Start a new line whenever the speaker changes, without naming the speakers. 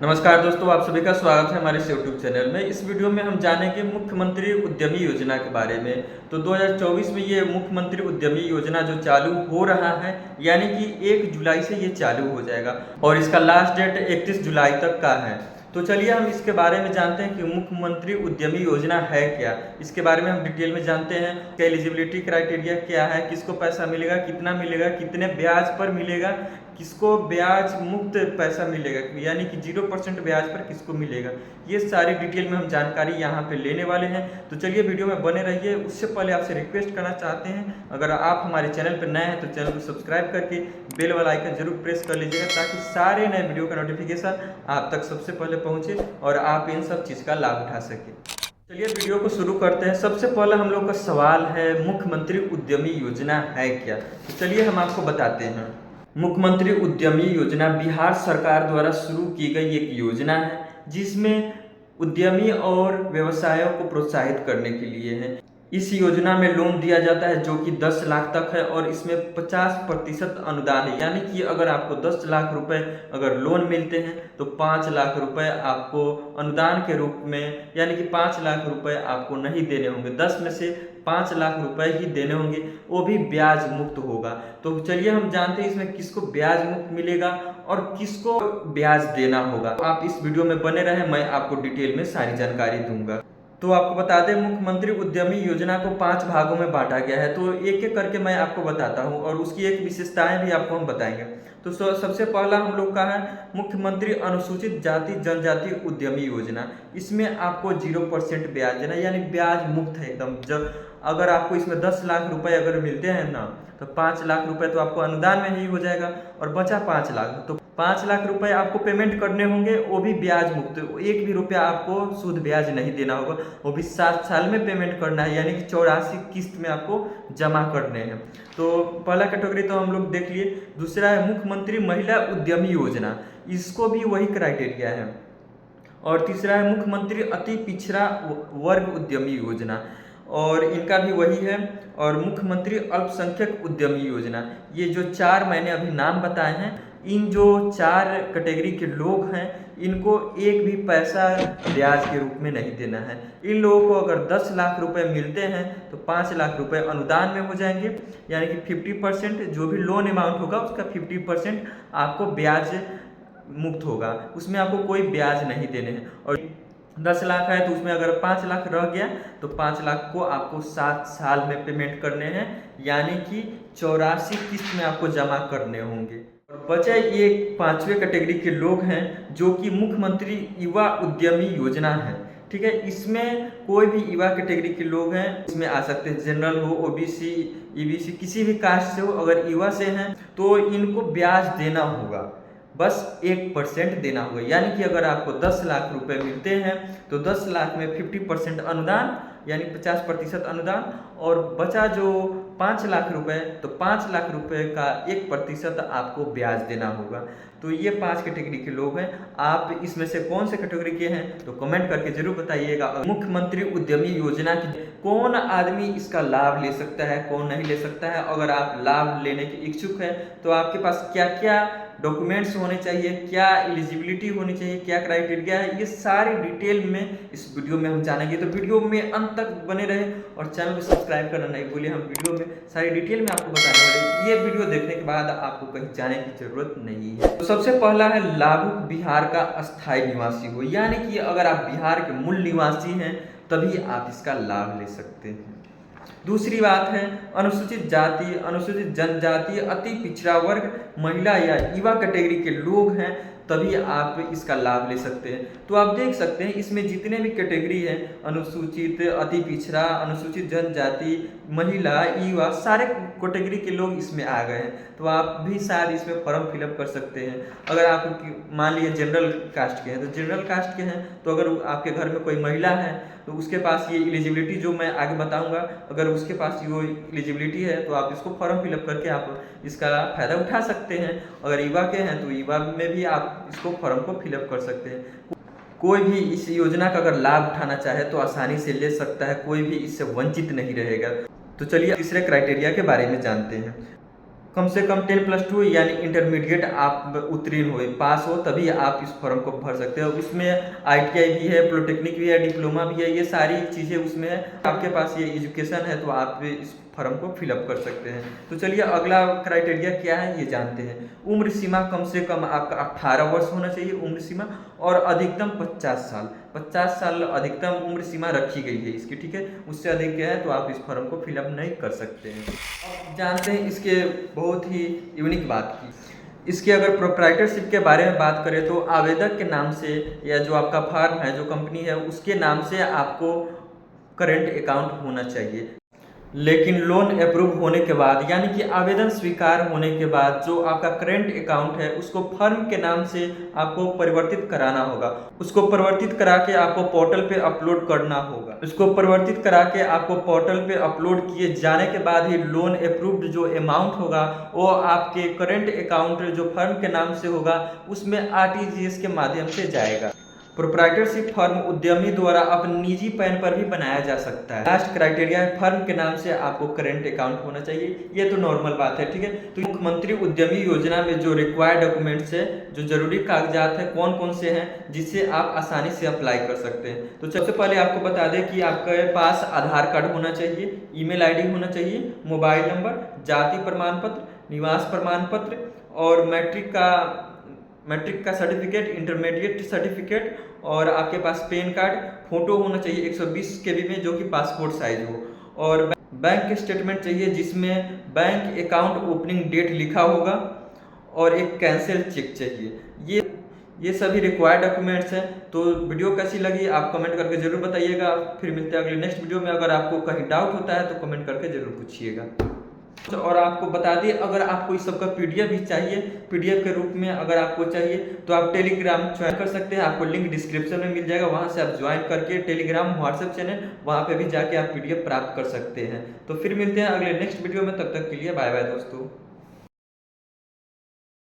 नमस्कार दोस्तों, आप सभी का स्वागत है हमारे इस यूट्यूब चैनल में। इस वीडियो में हम जानेंगे मुख्यमंत्री उद्यमी योजना के बारे में। तो 2024 में ये मुख्यमंत्री उद्यमी योजना जो चालू हो रहा है, यानी कि 1 जुलाई से ये चालू हो जाएगा और इसका लास्ट डेट 31 जुलाई तक का है। तो चलिए हम इसके बारे में जानते हैं कि मुख्यमंत्री उद्यमी योजना है क्या। इसके बारे में हम डिटेल में जानते हैं कि एलिजिबिलिटी क्राइटेरिया क्या है, किसको पैसा मिलेगा, कितना मिलेगा, कितने ब्याज पर मिलेगा, किसको ब्याज मुक्त पैसा मिलेगा, यानी कि 0% ब्याज पर किसको मिलेगा। ये सारी डिटेल में हम जानकारी यहाँ पे लेने वाले हैं। तो चलिए वीडियो में बने रहिए। उससे पहले आपसे रिक्वेस्ट करना चाहते हैं, अगर आप हमारे चैनल पर नए हैं तो चैनल को सब्सक्राइब करके बेल वाला आइकन जरूर प्रेस कर लीजिएगा, ताकि सारे नए वीडियो का नोटिफिकेशन आप तक सबसे पहले पहुँचे और आप इन सब चीज़ का लाभ उठा सकें। चलिए वीडियो को शुरू करते हैं। सबसे पहले हम लोग का सवाल है, मुख्यमंत्री उद्यमी योजना है क्या। तो चलिए हम आपको बताते हैं। मुख्यमंत्री उद्यमी योजना बिहार सरकार द्वारा शुरू की गई एक योजना है, जिसमें उद्यमी और व्यवसायों को प्रोत्साहित करने के लिए है। इस योजना में लोन दिया जाता है जो कि 10 लाख तक है और इसमें 50% अनुदान है, यानी कि अगर आपको 10 लाख रुपए अगर लोन मिलते हैं तो 5 लाख रुपए आपको अनुदान के रूप में, यानी कि 5 लाख रुपए आपको नहीं देने होंगे। 10 में से 5 लाख रुपए ही देने होंगे, वो भी ब्याज मुक्त होगा। तो चलिए हम जानते हैं इसमें किसको ब्याज मुक्त मिलेगा और किसको ब्याज देना होगा। आप इस वीडियो में बने रहें, मैं आपको डिटेल में सारी जानकारी दूंगा। तो आपको बता दें, मुख्यमंत्री उद्यमी योजना को 5 भागों में बांटा गया है। तो एक एक करके मैं आपको बताता हूं और उसकी एक विशेषताएं भी आपको हम बताएंगे। तो सबसे पहला हम लोग का है मुख्यमंत्री अनुसूचित जाति जनजाति उद्यमी योजना। इसमें आपको 0% ब्याज देना, यानी ब्याज मुक्त है एकदम। जब अगर आपको इसमें 10 लाख रुपए अगर मिलते हैं ना, तो 5 लाख रुपए तो आपको अनुदान में ही हो जाएगा और बचा 5 लाख, तो 5 लाख रुपए आपको पेमेंट करने होंगे, वो भी ब्याज मुक्त। एक भी रुपया आपको शुद्ध ब्याज नहीं देना होगा, वो भी 7 साल में पेमेंट करना है, यानी कि 84 किस्त में आपको जमा करने हैं। तो पहला कैटेगरी तो हम लोग देख लिए। दूसरा है मुख्यमंत्री महिला उद्यमी योजना, इसको भी वही क्राइटेरिया है। और तीसरा है मुख्यमंत्री अति पिछड़ा वर्ग उद्यमी योजना, और इनका भी वही है। और मुख्यमंत्री अल्पसंख्यक उद्यमी योजना, ये जो 4 मैंने अभी नाम बताए हैं, इन जो 4 कैटेगरी के लोग हैं, इनको एक भी पैसा ब्याज के रूप में नहीं देना है। इन लोगों को अगर 10 लाख रुपए मिलते हैं तो 5 लाख रुपए अनुदान में हो जाएंगे, यानी कि 50% जो भी लोन अमाउंट होगा उसका 50% आपको ब्याज मुक्त होगा, उसमें आपको कोई ब्याज नहीं देने हैं। और 10 लाख है तो उसमें अगर 5 लाख रह गया तो 5 लाख को आपको 7 साल में पेमेंट करने हैं, यानी कि 84 किस्त में आपको जमा करने होंगे। और बचे ये 5वें कैटेगरी के लोग हैं जो कि मुख्यमंत्री युवा उद्यमी योजना है। ठीक है, इसमें कोई भी युवा कैटेगरी के लोग हैं, इसमें आ सकते हैं, जनरल हो, ओबीसी, ईबीसी, किसी भी कास्ट से हो। अगर युवा से हैं तो इनको ब्याज देना होगा, बस 1% देना होगा, यानी कि अगर आपको 10 लाख रुपए मिलते हैं तो 10 लाख में 50% अनुदान, यानी 50% अनुदान, और बचा जो 5 लाख रुपए, तो 5 लाख रुपए का 1% आपको ब्याज देना होगा। तो ये 5 कैटेगरी के लोग हैं। आप इसमें से कौन से कैटेगरी के हैं तो कमेंट करके जरूर बताइएगा। मुख्यमंत्री उद्यमी योजना की कौन आदमी इसका लाभ ले सकता है, कौन नहीं ले सकता है। अगर आप लाभ लेने के इच्छुक हैं तो आपके पास क्या क्या डॉक्यूमेंट्स होने चाहिए, क्या एलिजिबिलिटी होनी चाहिए, क्या क्राइटेरिया है, ये सारी डिटेल में इस वीडियो में हम जानेंगे। तो वीडियो में अंत तक बने रहे और चैनल को सब्सक्राइब करना नहीं भूलिए। हम वीडियो में सारी डिटेल में आपको बताने वाले, ये वीडियो देखने के बाद आपको कहीं जाने की जरूरत नहीं है। तो सबसे पहला है लाभुक बिहार का अस्थायी निवासी हो, यानी कि अगर आप बिहार के मूल निवासी हैं तभी आप इसका लाभ ले सकते हैं। दूसरी बात है अनुसूचित जाति, अनुसूचित जनजाति, अति पिछड़ा वर्ग, महिला या युवा कैटेगरी के लोग हैं तभी आप इसका लाभ ले सकते हैं। तो आप देख सकते हैं इसमें जितने भी कैटेगरी हैं, अनुसूचित, अति पिछड़ा, अनुसूचित जनजाति, महिला, युवा, सारे कैटेगरी के लोग इसमें आ गए हैं। तो आप भी शायद इसमें फॉर्म फिलअप कर सकते हैं। अगर आप मान लीजिए जनरल कास्ट के हैं तो जनरल कास्ट के हैं, तो अगर आपके घर में कोई महिला है तो उसके पास ये एलिजिबिलिटी जो मैं आगे बताऊंगा, अगर उसके पास वो एलिजिबिलिटी है तो आप इसको फॉर्म फिलअप करके आप इसका फ़ायदा उठा सकते हैं। अगर युवा के हैं तो युवा में भी आप इसको फॉर्म को फिलअप कर सकते हैं। कोई भी इस योजना का अगर लाभ उठाना चाहे तो आसानी से ले सकता है, कोई भी इससे वंचित नहीं रहेगा। तो चलिए तीसरे क्राइटेरिया के बारे में जानते हैं। कम से कम 10+2 यानी इंटरमीडिएट आप उत्तीर्ण हो, पास हो, तभी आप इस फॉर्म को भर सकते हो। इसमें ITI भी है, पॉलिटेक्निक भी है, डिप्लोमा भी है, ये सारी चीज़ें उसमें है। आपके पास ये एजुकेशन है तो आप इस फॉर्म को फिलअप कर सकते हैं। तो चलिए अगला क्राइटेरिया क्या है ये जानते हैं। उम्र सीमा कम से कम आपका 18 वर्ष होना चाहिए उम्र सीमा, और अधिकतम 50 साल। 50 साल अधिकतम उम्र सीमा रखी गई है इसकी, ठीक है। उससे अधिक क्या है तो आप इस फॉर्म को फिलअप नहीं कर सकते हैं। अब जानते हैं इसके बहुत ही यूनिक बात की। इसके अगर प्रोप्राइटरशिप के बारे में बात करें तो आवेदक के नाम से या जो आपका फर्म है, जो कंपनी है, उसके नाम से आपको करेंट अकाउंट होना चाहिए। लेकिन लोन अप्रूव होने के बाद यानी कि आवेदन स्वीकार होने के बाद जो आपका करेंट अकाउंट है उसको फर्म के नाम से आपको परिवर्तित कराना होगा। उसको परिवर्तित करा के आपको पोर्टल पे अपलोड करना होगा। उसको परिवर्तित करा के आपको पोर्टल पे अपलोड किए जाने के बाद ही लोन अप्रूव्ड जो अमाउंट होगा वो आपके करेंट अकाउंट जो फर्म के नाम से होगा उसमें RTGS के माध्यम से जाएगा। प्रोप्राइटरशिप फर्म उद्यमी द्वारा अपने निजी पैन पर भी बनाया जा सकता है। लास्ट क्राइटेरिया है फर्म के नाम से आपको करेंट अकाउंट होना चाहिए। ये तो नॉर्मल बात है, ठीक है। तो मुख्यमंत्री उद्यमी योजना में जो रिक्वायर्ड डॉक्यूमेंट्स है, जो जरूरी कागजात है, कौन कौन से हैं जिससे आप आसानी से अप्लाई कर सकते हैं। तो सबसे पहले आपको बता दें कि आपके पास आधार कार्ड होना चाहिए, ईमेल ID होना चाहिए, मोबाइल नंबर, जाति प्रमाण पत्र, निवास प्रमाण पत्र और मैट्रिक का सर्टिफिकेट, इंटरमीडिएट सर्टिफिकेट, और आपके पास पैन कार्ड, फोटो होना चाहिए 120 KB में जो कि पासपोर्ट साइज हो, और बैंक स्टेटमेंट चाहिए जिसमें बैंक अकाउंट ओपनिंग डेट लिखा होगा, और एक कैंसिल चेक चाहिए। ये सभी रिक्वायर्ड डॉक्यूमेंट्स हैं। तो वीडियो कैसी लगी आप कमेंट करके जरूर बताइएगा। फिर मिलते हैं अगले नेक्स्ट वीडियो में। अगर आपको कहीं डाउट होता है तो कमेंट करके जरूर पूछिएगा। और आपको बता दिए, अगर आपको इस सब का PDF भी चाहिए, PDF के रूप में अगर आपको चाहिए तो आप टेलीग्राम ज्वाइन कर सकते हैं। आपको लिंक डिस्क्रिप्शन में मिल जाएगा, वहां से आप ज्वाइन करके टेलीग्राम व्हाट्सएप चैनल वहां पे भी जाके आप PDF प्राप्त कर सकते हैं। तो फिर मिलते हैं अगले नेक्स्ट वीडियो में, तब तक के लिए बाय बाय दोस्तों।